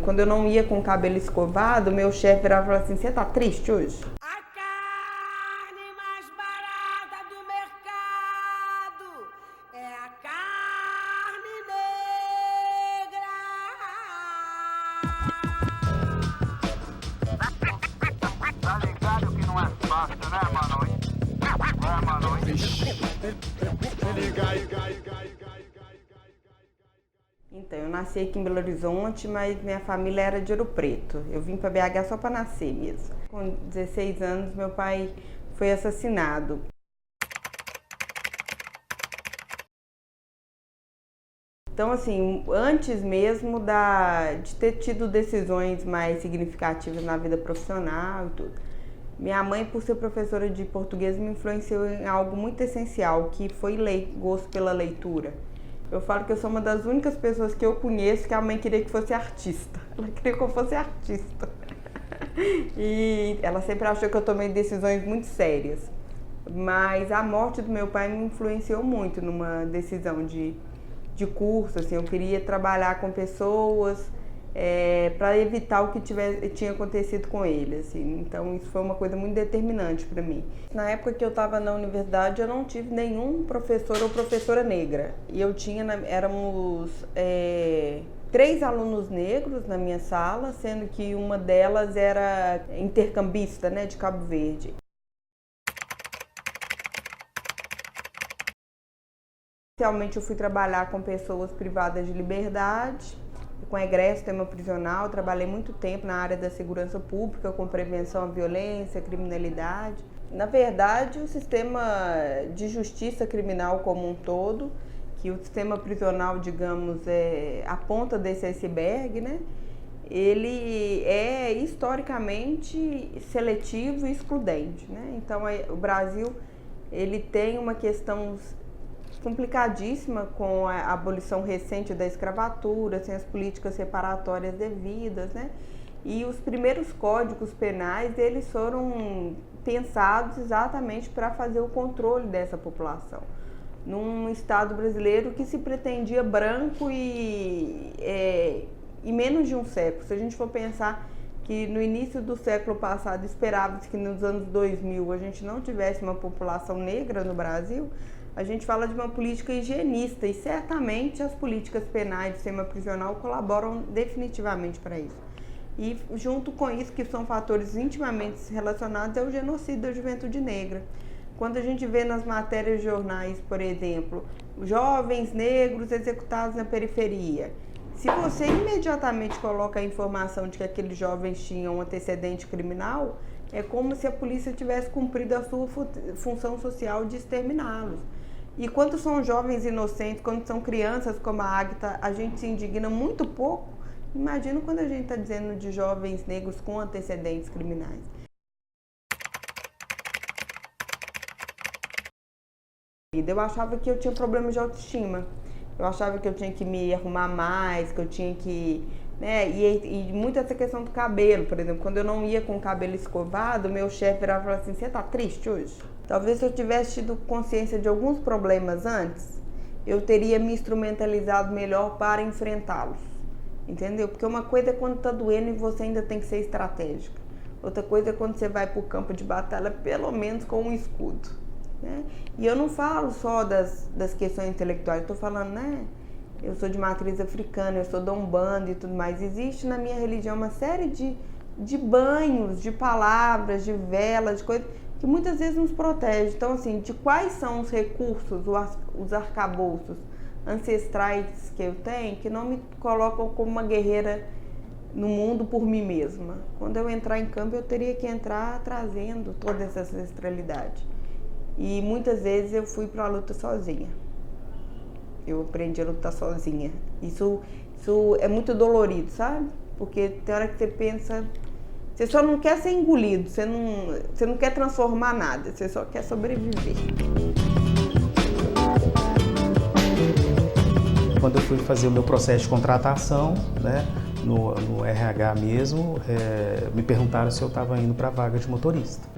Quando eu não ia com o cabelo escovado, meu chefe virava e falava assim: você tá triste hoje? A carne mais barata do mercado é a carne negra. Tá ligado que não é fácil, né, mano? É, mano. Então, eu nasci aqui em Belo Horizonte, mas minha família era de Ouro Preto. Eu vim para BH só para nascer mesmo. Com 16 anos, meu pai foi assassinado. Então, assim, antes mesmo de ter tido decisões mais significativas na vida profissional e tudo, minha mãe, por ser professora de português, me influenciou em algo muito essencial, que foi gosto pela leitura. Eu falo que eu sou uma das únicas pessoas que eu conheço que a mãe queria que fosse artista. Ela queria que eu fosse artista. E ela sempre achou que eu tomei decisões muito sérias. Mas a morte do meu pai me influenciou muito numa decisão de curso. Assim, eu queria trabalhar com pessoas para evitar o que tinha acontecido com ele. Assim. Então isso foi uma coisa muito determinante para mim. Na época que eu estava na universidade, eu não tive nenhum professor ou professora negra. E eu éramos 3 alunos negros na minha sala, sendo que uma delas era intercambista, né, de Cabo Verde. Inicialmente eu fui trabalhar com pessoas privadas de liberdade, com egresso tema prisional. Trabalhei muito tempo na área da segurança pública, com prevenção à violência, criminalidade. Na verdade, o sistema de justiça criminal como um todo, que o sistema prisional, digamos, é a ponta desse iceberg, né? Ele é historicamente seletivo e excludente, né? Então, o Brasil ele tem uma questão complicadíssima com a abolição recente da escravatura, sem as políticas reparatórias devidas, né? E os primeiros códigos penais, eles foram pensados exatamente para fazer o controle dessa população. Num Estado brasileiro que se pretendia branco e menos de um século. Se a gente for pensar que no início do século passado esperava-se que nos anos 2000 a gente não tivesse uma população negra no Brasil, a gente fala de uma política higienista e certamente as políticas penais de sistema prisional colaboram definitivamente para isso. E junto com isso, que são fatores intimamente relacionados, é o genocídio da juventude negra. Quando a gente vê nas matérias de jornais, por exemplo, jovens negros executados na periferia, se você imediatamente coloca a informação de que aqueles jovens tinham um antecedente criminal, é como se a polícia tivesse cumprido a sua função social de exterminá-los. E quando são jovens inocentes, quando são crianças como a Águita, a gente se indigna muito pouco. Imagina quando a gente está dizendo de jovens negros com antecedentes criminais. Eu achava que eu tinha problemas de autoestima. Eu achava que eu tinha que me arrumar mais, que eu tinha que... né? E muito essa questão do cabelo, por exemplo. Quando eu não ia com o cabelo escovado, meu chefe virava e falava assim: você tá triste hoje? Talvez se eu tivesse tido consciência de alguns problemas antes, eu teria me instrumentalizado melhor para enfrentá-los. Entendeu? Porque uma coisa é quando tá doendo e você ainda tem que ser estratégica. Outra coisa é quando você vai para o campo de batalha, pelo menos com um escudo. Né? E eu não falo só das questões intelectuais, eu tô falando, né? Eu sou de matriz africana, eu sou da Umbanda e tudo mais. Existe na minha religião uma série de banhos, de palavras, de velas, de coisas que muitas vezes nos protegem. Então, assim, de quais são os recursos, os arcabouços ancestrais que eu tenho, que não me colocam como uma guerreira no mundo por mim mesma. Quando eu entrar em campo, eu teria que entrar trazendo toda essa ancestralidade. E muitas vezes eu fui para a luta sozinha. Eu aprendi a lutar sozinha. Isso é muito dolorido, sabe? Porque tem hora que você pensa... Você só não quer ser engolido, você não quer transformar nada, você só quer sobreviver. Quando eu fui fazer o meu processo de contratação, né, no RH mesmo, me perguntaram se eu estava indo para a vaga de motorista.